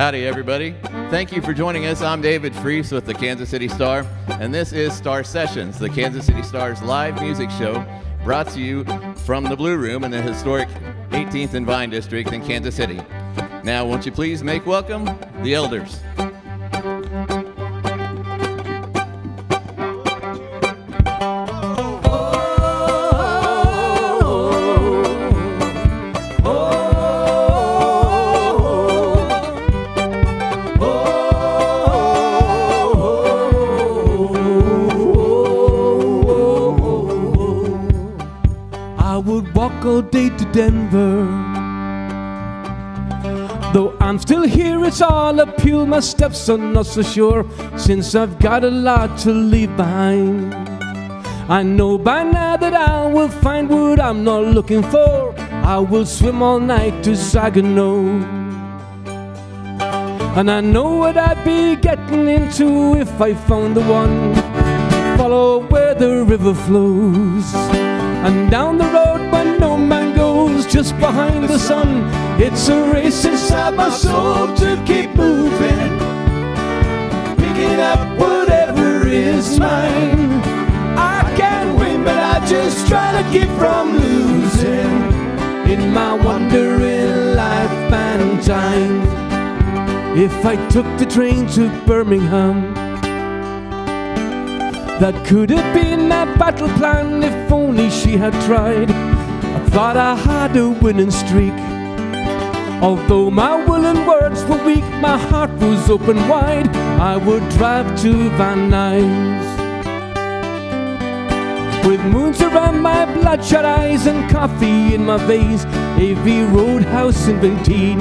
Howdy, everybody. Thank you for joining us. I'm David Frese with the Kansas City Star, and this is Star Sessions, the Kansas City Star's live music show brought to you from the Blue Room in the historic 18th and Vine District in Kansas City. Now, won't you please make welcome the elders. All day to Denver. Though I'm still here, it's all uphill. My steps are not so sure, since I've got a lot to leave behind. I know by now that I will find what I'm not looking for. I will swim all night to Saginaw, and I know what I'd be getting into if I found the one. Follow where the river flows, and down the road where no man goes, just behind the sun. It's a race inside my soul to keep moving, picking up whatever is mine. I can't win, but I just try to keep from losing in my wandering life and time. If I took the train to Birmingham, that could have been my battle plan if only she had tried. I thought I had a winning streak. Although my will and words were weak, my heart was open wide. I would drive to Van Nuys with moons around my bloodshot eyes and coffee in my vase, AV Roadhouse in Benteen.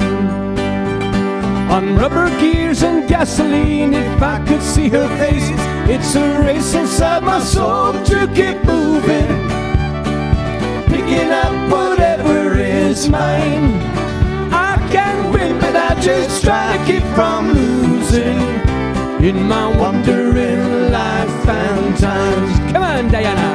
On rubber gears and gasoline, if I could see her face. It's a race inside my soul to keep moving, picking up whatever is mine. I can't win, but I just try to keep from losing in my wandering life and times. Come on, Diana.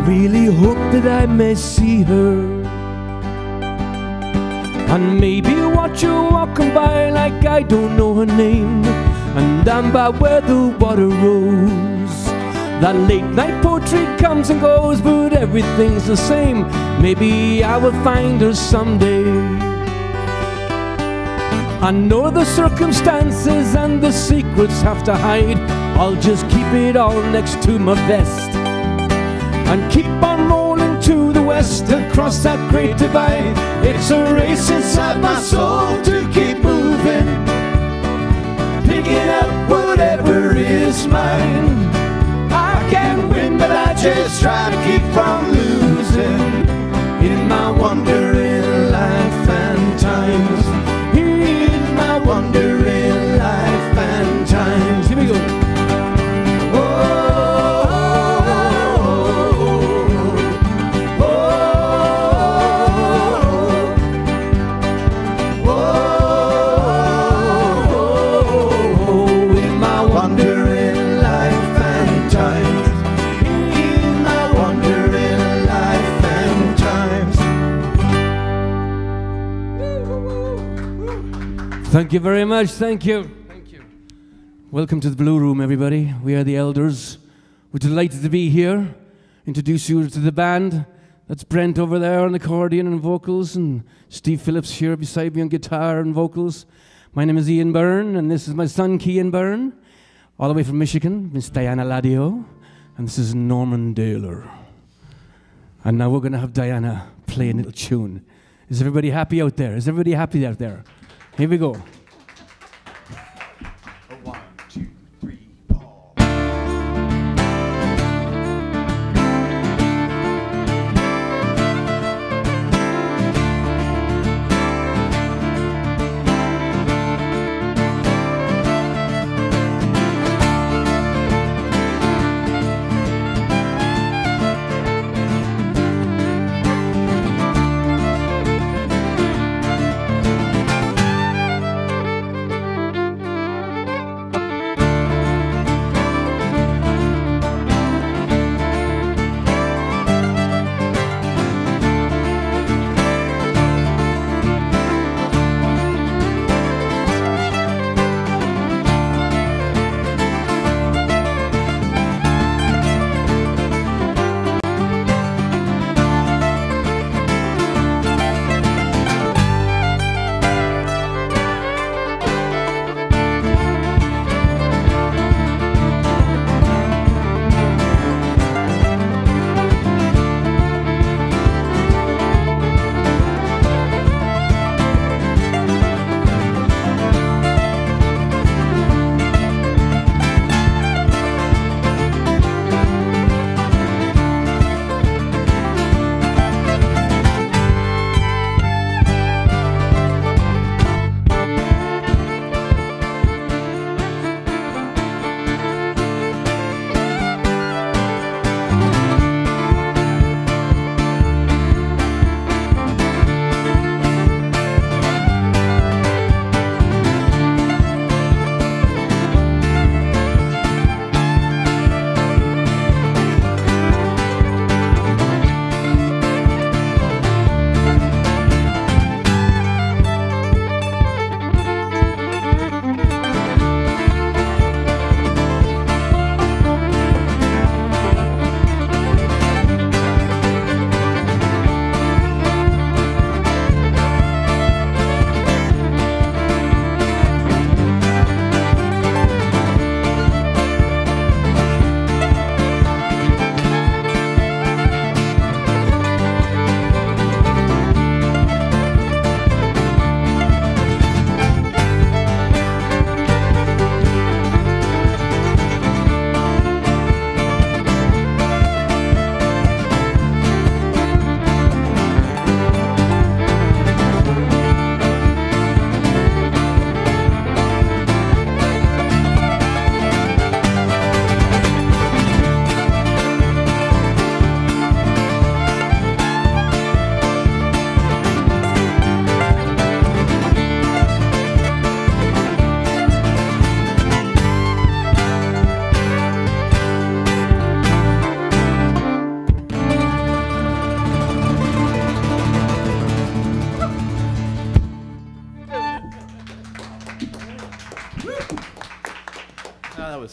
Really hope that I may see her, and maybe watch her walking by like I don't know her name. And I'm by where the water rose. That late night poetry comes and goes, but everything's the same. Maybe I will find her someday. I know the circumstances and the secrets have to hide. I'll just keep it all next to my vest and keep on rolling to the west, across that great divide. It's a race inside my soul to keep moving, picking up whatever is mine. I can't win, but I just try to keep from losing in my wandering life and times. In my wandering life and times. Here we go. Thank you very much, thank you. Thank you. Welcome to the Blue Room, everybody. We are the elders. We're delighted to be here. Introduce you to the band. That's Brent over there on accordion and vocals, and Steve Phillips here beside me on guitar and vocals. My name is Ian Byrne, and this is my son, Kian Byrne, all the way from Michigan, Miss Diana Ladio, and this is Norman Dahlor. And now we're going to have Diana play a little tune. Is everybody happy out there? Is everybody happy out there? Here we go. 1, 2, 3, 4.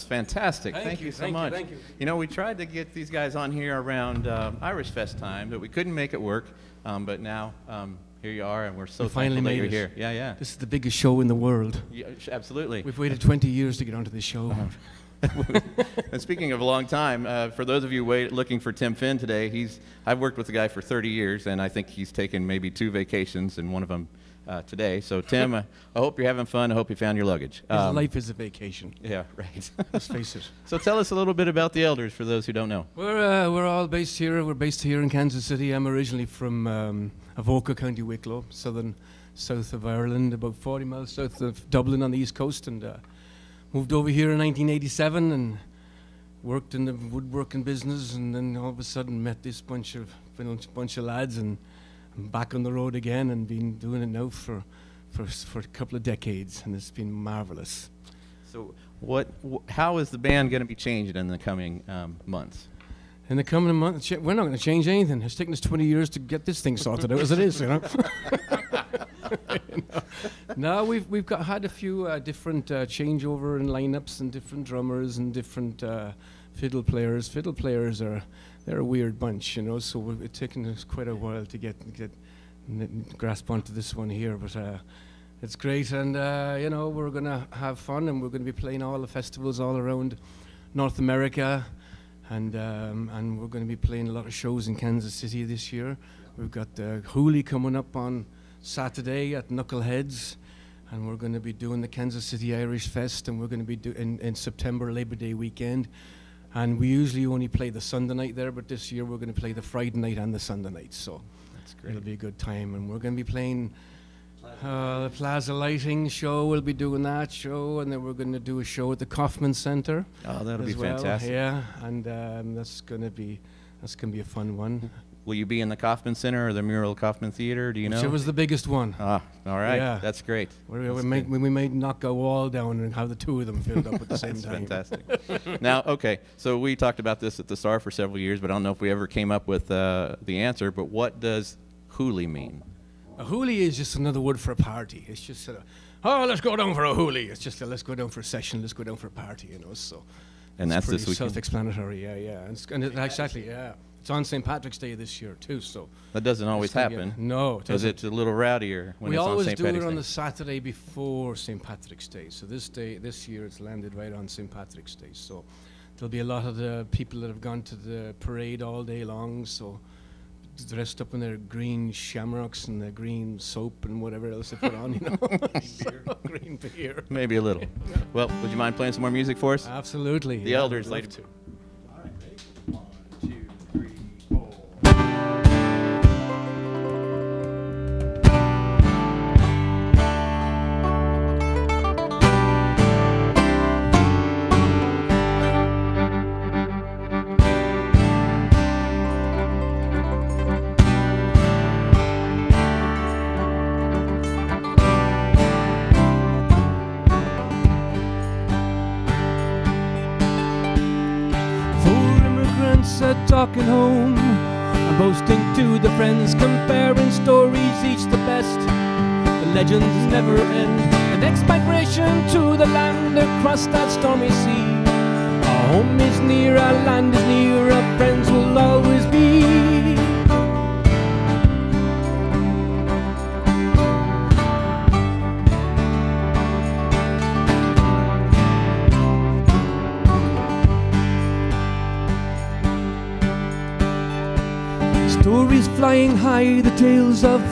was fantastic. Thank you so much. Thank you. You know, we tried to get these guys on here around Irish Fest time, but we couldn't make it work. But now here you are, and we're so finally thankful that made you're it. here. Yeah, yeah. This is the biggest show in the world. Yeah, absolutely. We've waited 20 years to get onto this show. And speaking of a long time, for those of you looking for Tim Finn today, I've worked with the guy for 30 years, and I think he's taken maybe 2 vacations, and one of them today. So Tim, I hope you're having fun. I hope you found your luggage. His life is a vacation. Yeah, right. Let's face it. So tell us a little bit about the Elders for those who don't know. We're all based here. We're based here in Kansas City. I'm originally from Avoca, County Wicklow, south of Ireland, about 40 miles south of Dublin on the east coast, and moved over here in 1987 and worked in the woodworking business, and then all of a sudden met this bunch of lads, and I'm back on the road again and been doing it now for a couple of decades, and it's been marvelous. So how is the band going to be changed in the coming months? In the coming months, we're not going to change anything. It's taken us 20 years to get this thing sorted out as it is, you know. No, we've had a few different changeover in lineups and different drummers and different fiddle players. Fiddle players they're a weird bunch, you know. So it's taken us quite a while to get grasp onto this one here, but it's great, and you know, we're gonna have fun, and we're gonna be playing all the festivals all around North America. And we're going to be playing a lot of shows in Kansas City this year. We've got Hooli coming up on Saturday at Knuckleheads, and we're going to be doing the Kansas City Irish Fest, and we're going to be in September, Labor Day weekend. And we usually only play the Sunday night there, but this year we're going to play the Friday night and the Sunday night. So that's great. It'll be a good time, and we're going to be playing the Plaza Lighting show. We'll be doing that show, and then we're going to do a show at the Kaufman Center. Oh, that'll be well. fantastic. Yeah, and that's going to be a fun one. Will you be in the Kaufman Center or the Mural Kaufman Theater? Do you know? It was the biggest one. Ah, all right. Yeah. That's great. We may knock a wall down and have the two of them filled up at the same time. Fantastic. Now, okay, so we talked about this at the Star for several years, but I don't know if we ever came up with the answer. But what does Hooli mean? A Hooli is just another word for a party. It's just let's go down for a Hooli. It's just let's go down for a session. Let's go down for a party, you know. So, and that's this weekend. Self-explanatory. Yeah. Exactly. Yeah. It's on St. Patrick's Day this year too. So that doesn't always happen. No, it doesn't. It's a little rowdier when we it's on St. always Patrick's do it Day. on the Saturday before St. Patrick's Day. So this year, it's landed right on St. Patrick's Day. So there'll be a lot of the people that have gone to the parade all day long. So dressed up in their green shamrocks and their green soap and whatever else they put on, you know. Green beer. Maybe a little. Well, would you mind playing some more music for us? Absolutely. The Elders, love later. to. All right, ready? 1, 2, 3, 4. Talking home and boasting to the friends, comparing stories, each the best. The legends never end. The next migration to the land across that stormy sea. Our home is near, our land is near, our friends will always be. Stories flying high, the tales of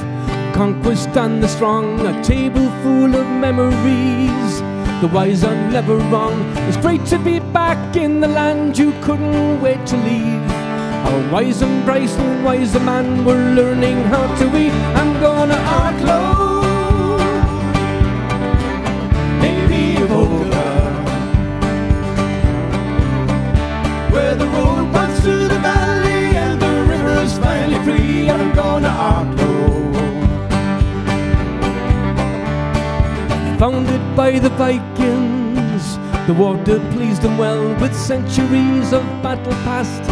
conquest and the strong, a table full of memories, the wise are never wrong. It's great to be back in the land you couldn't wait to leave. Our wise and bright and wiser man were learning how to eat. I'm gonna Arklow, maybe Avoca, where the road runs through the valley and the river's finally free. I'm gonna Arklow, founded by the Vikings, the water pleased them well. With centuries of battle past,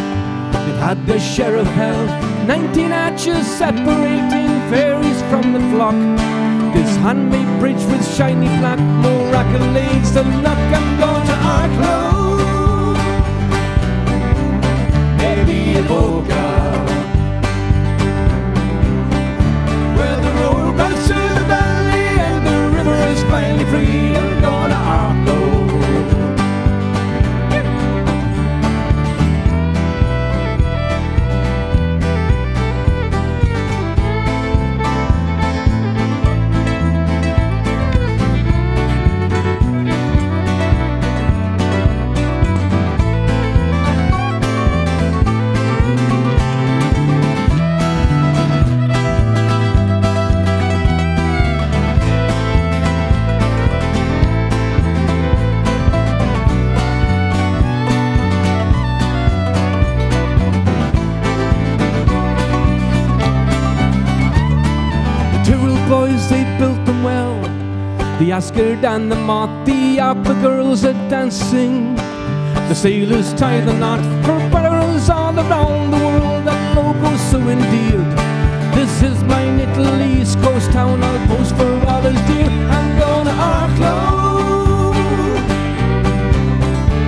they've had their share of hell. 19 arches separating fairies from the flock. This handmade bridge with shiny plaque, more accolades to knock. I'm going to Arklow, maybe a polka. Where the road runs through the valley and the river is finally free, I'm going to Arklow. They built them well, the Asgard and the Moth, the opera girls are dancing, the sailors tie the knot for barrels all around the world, that logo's so endeared. This is my little East Coast town, I'll post for all is dear. I'm going to Arklow,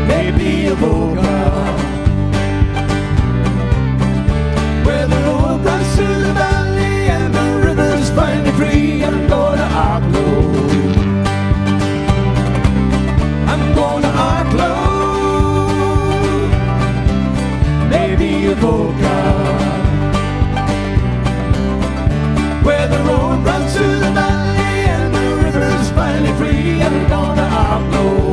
maybe a polka, where the road runs through the valley and the river's finally free. I'm going to Arklow. I'm going to Arklow. Maybe a polka, where the road runs through the valley and the river's finally free. I'm going to Arklow.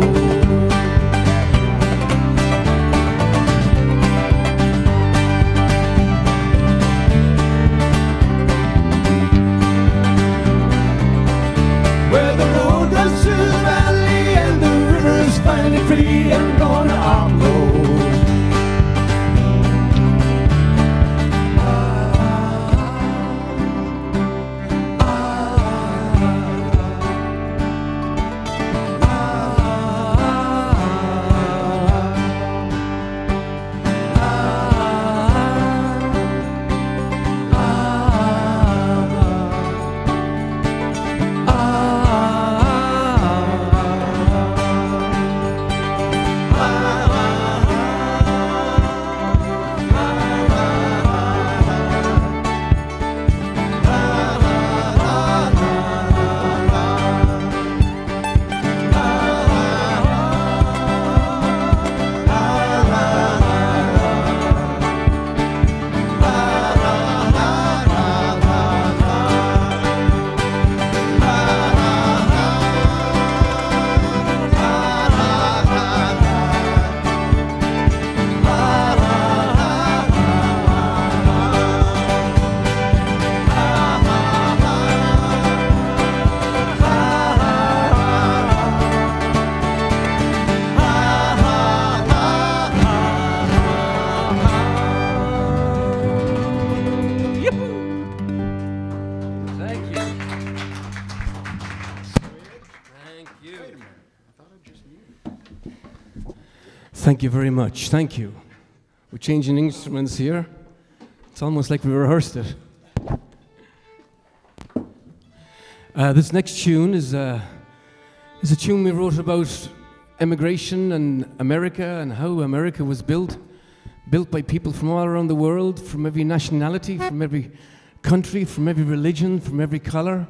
Finally free, I'm going to Arklow. Thank you very much. Thank you. We're changing instruments here. It's almost like we rehearsed it. This next tune is a tune we wrote about immigration and America and how America was built by people from all around the world, from every nationality, from every country, from every religion, from every color,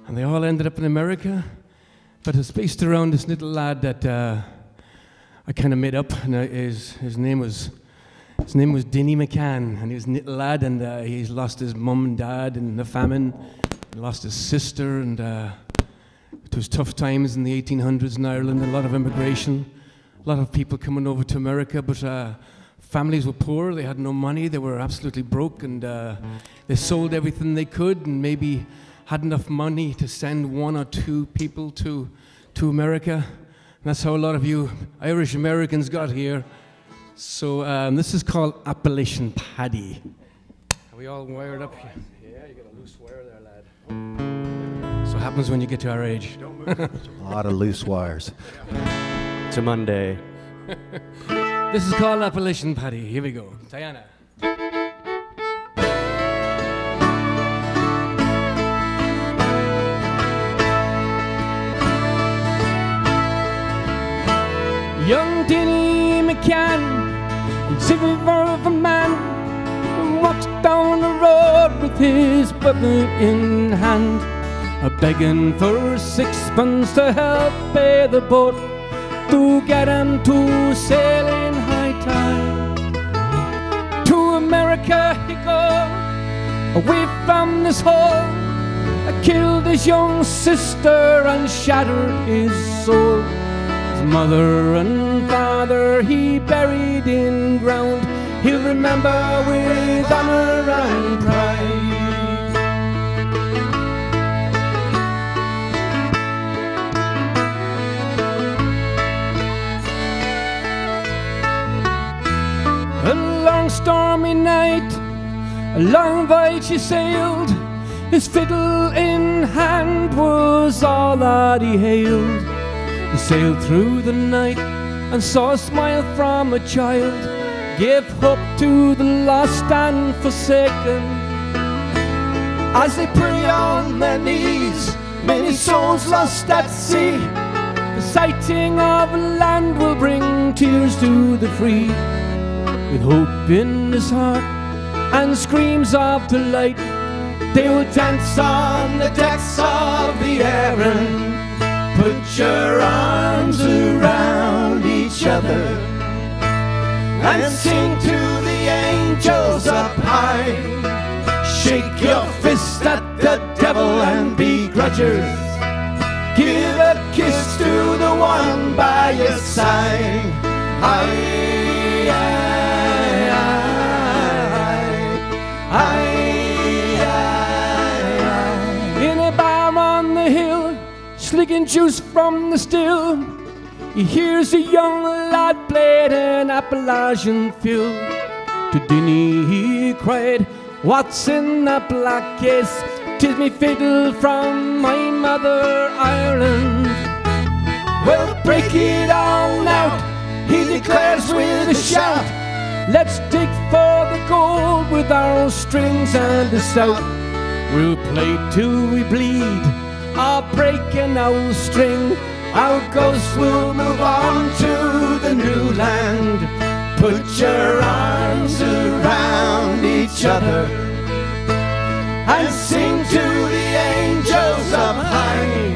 and they all ended up in America. But it's based around this little lad that I kind of made up, and his name was Dinny McCann, and he was a little lad, and he's lost his mum and dad in the famine, lost his sister, and it was tough times in the 1800s in Ireland, a lot of immigration, a lot of people coming over to America, but families were poor, they had no money, they were absolutely broke, and they sold everything they could, and maybe had enough money to send one or two people to America. That's how a lot of you Irish Americans got here. So this is called Appalachian Paddy. Are we all wired up here? Yeah, you got a loose wire there, lad. So what happens when you get to our age? A lot of loose wires. It's a Monday. This is called Appalachian Paddy. Here we go. Diana. Young Dinny McCann silver of a man who walks down the road with his weapon in hand, begging for sixpence to help pay the boat to get him to sail in high tide. To America he goes, away from this hole. I killed his young sister and shattered his soul. His mother and father he buried in ground. He'll remember with honor and pride. A long stormy night, a long voyage he sailed. His fiddle in hand was all that he hailed. He sailed through the night and saw a smile from a child, gave hope to the lost and forsaken. As they pray on their knees, many souls lost at sea. The sighting of land will bring tears to the free. With hope in his heart and screams of delight, they will dance on the decks of the Erin. Put your arms around each other and sing to the angels up high. Shake your fist at the devil and begrudgers. Give a kiss to the one by your side. In a bar on the hill, slicking juice from the still, he hears a young lad played an Appalachian fiddle. To Dinny he cried, "What's in that black case? 'Tis me fiddle from my mother Ireland." "Well, break it all out," he declares with a shout. "Let's dig for the gold with our strings and a stout. We'll play till we bleed, or break an old string. Our ghosts will move on to the new land. Put your arms around each other and sing to the angels up high.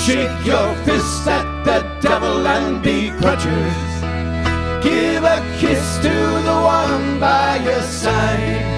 Shake your fists at the devil and begrudgers. Give a kiss to the one by your side."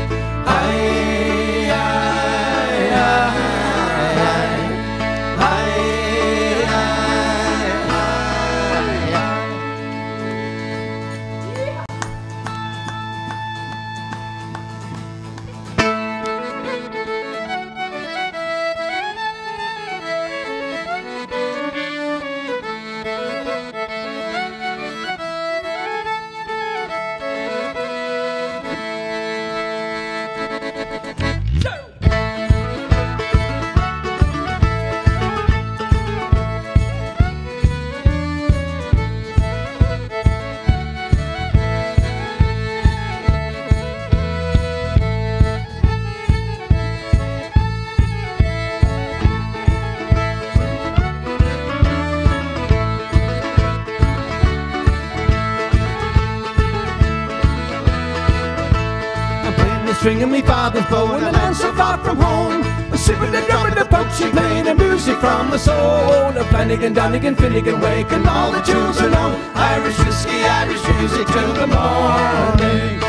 Stringing me father's bow in a land so far from home. A sipping the drum and the punching, playing the music from the soul. A Flanagan, Donegan, Finnegan, Wake, and all the tunes are known. Irish whiskey, Irish music till the morning.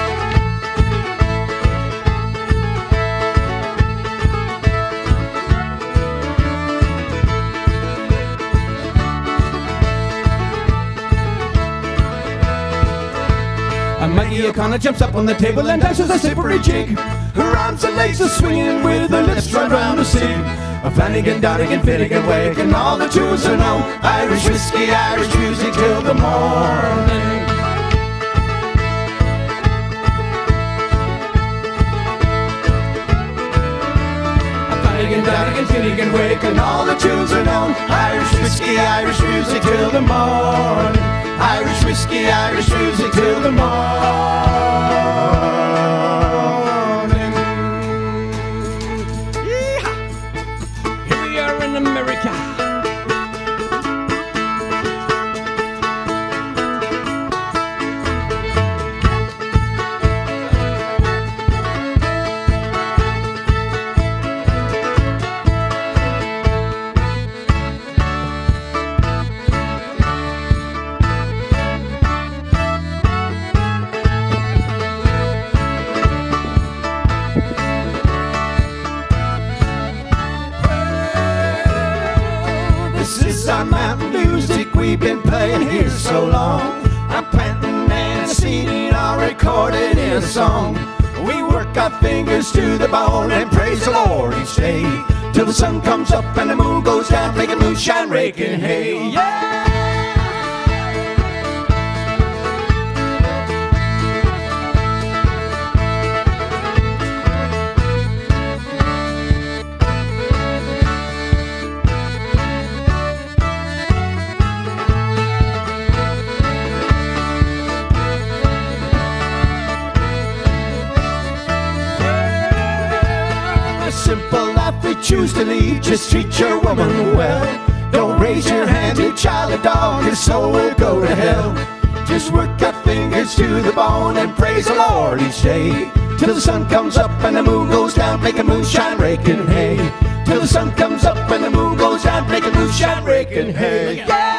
Maggie O'Connor jumps up on the table and dances a slippery jig. Her arms and legs are swinging with her lips round round the sea. A Flanagan, Donegan, Finnegan, Wake, and all the tunes are known. Irish whiskey, Irish music till the morning. A Flanagan, Donegan, Finnegan, Wake, and all the tunes are known. Irish whiskey, Irish music till the morning. Irish whiskey, Irish music till the morning. Yeehaw! Here we are in America. It's our mountain music we've been playing here so long. I'm planting and seeding, all recorded in a song. We work our fingers to the bone and praise the Lord each day, till the sun comes up and the moon goes down, making moonshine, raking hay. Yeah! Simple life we choose to lead, just treat your woman well. Don't raise your hand to child or dog, your soul will go to hell. Just work our fingers to the bone and praise the Lord each day, till the sun comes up and the moon goes down, making moonshine, raking hay. Till the sun comes up and the moon goes down, making moonshine, raking hay. Yeah!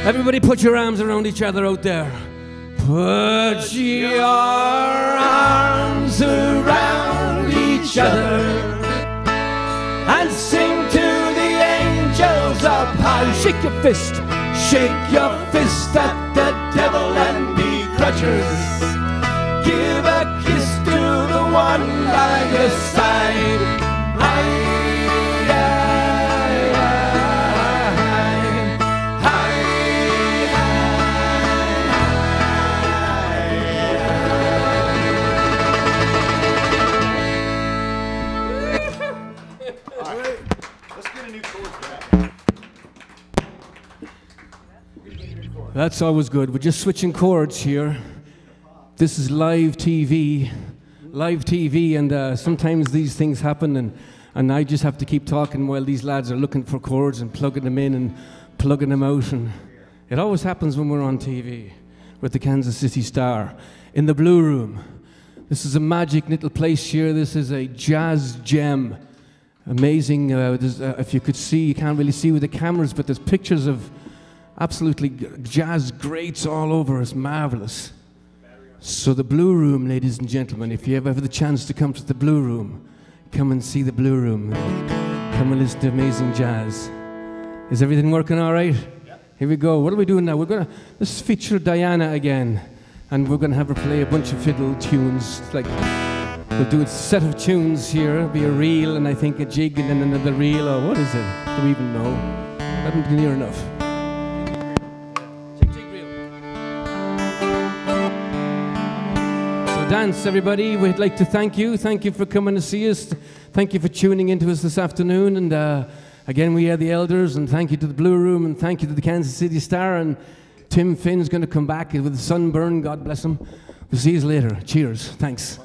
Everybody put your arms around each other out there. Put your arms around each other and sing to the angels up high. Shake your fist at the devil and begrudgers. Give a kiss to the one by your side. That's always good. We're just switching chords here. This is live TV, and sometimes these things happen, and I just have to keep talking while these lads are looking for chords and plugging them in and plugging them out. And it always happens when we're on TV with the Kansas City Star in the Blue Room. This is a magic little place here. This is a jazz gem. Amazing. If you could see, you can't really see with the cameras, but there's pictures of absolutely jazz greats all over. It's marvelous. So the Blue Room, ladies and gentlemen, if you ever have the chance to come to the Blue Room, come and see the Blue Room. Come and listen to amazing jazz. Is everything working all right? Yep. Here we go. What are we doing now? Let's feature Diana again, and we're gonna have her play a bunch of fiddle tunes. We'll do a set of tunes here. It'll be a reel, and I think a jig, and then another reel, or what is it? Do we even know? I haven't been near enough. Dance, everybody. We'd like to thank you. Thank you for coming to see us. Thank you for tuning into us this afternoon. And again, we are the elders, and thank you to the Blue Room, and thank you to the Kansas City Star. And Tim Finn's going to come back with a sunburn. God bless him. We'll see you later. Cheers. Thanks.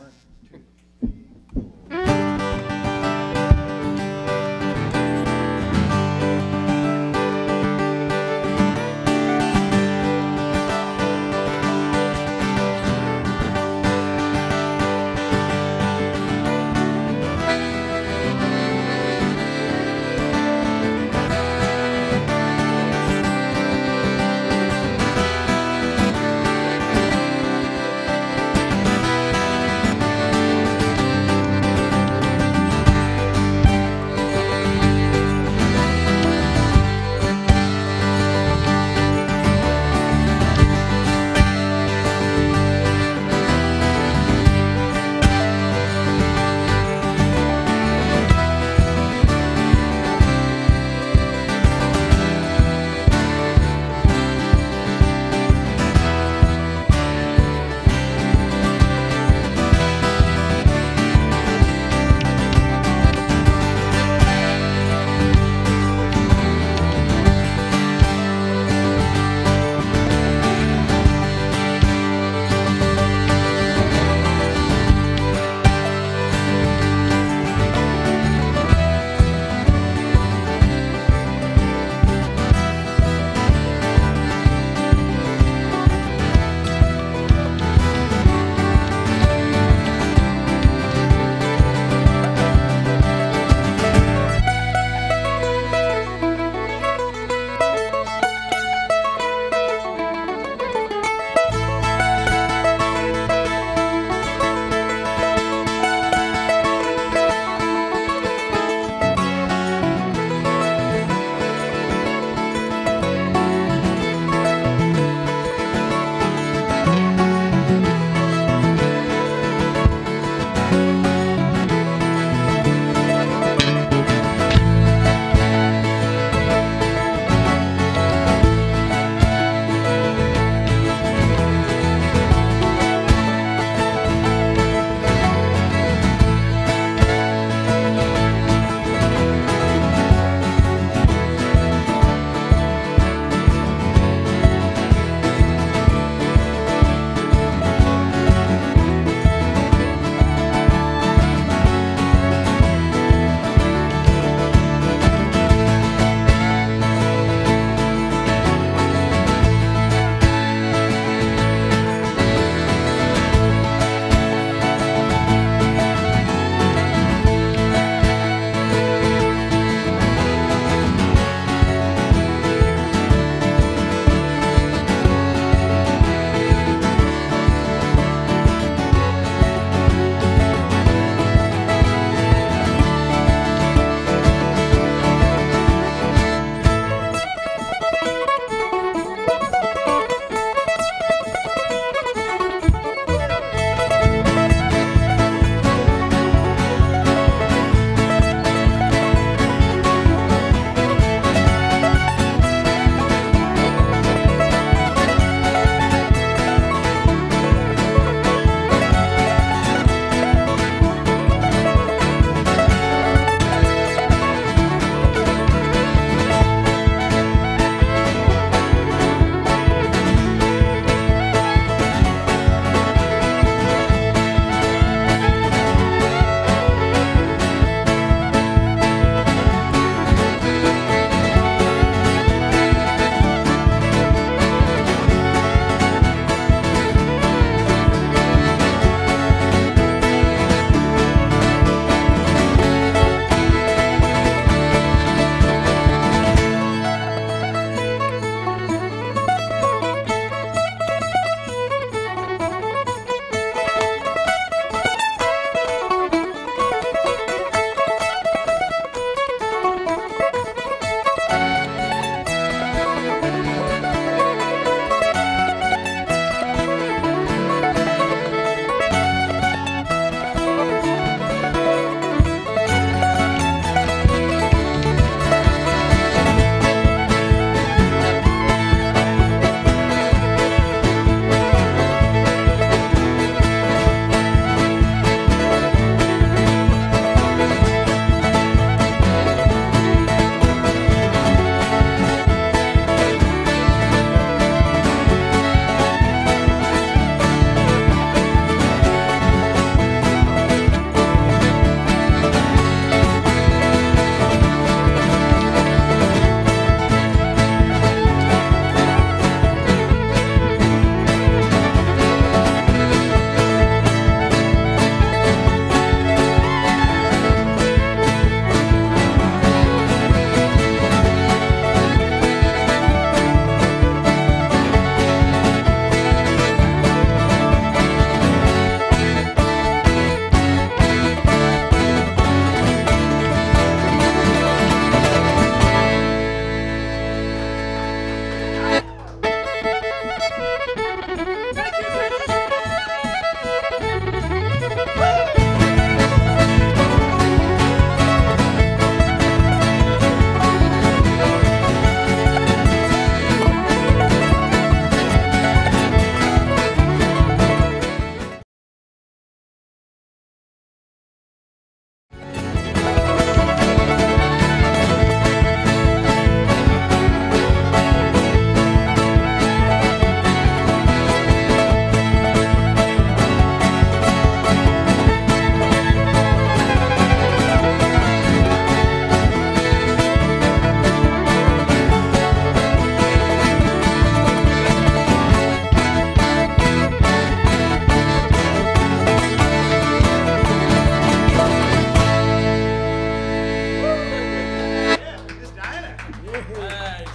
Nice.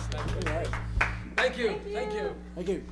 Thank you. Thank you. Thank you.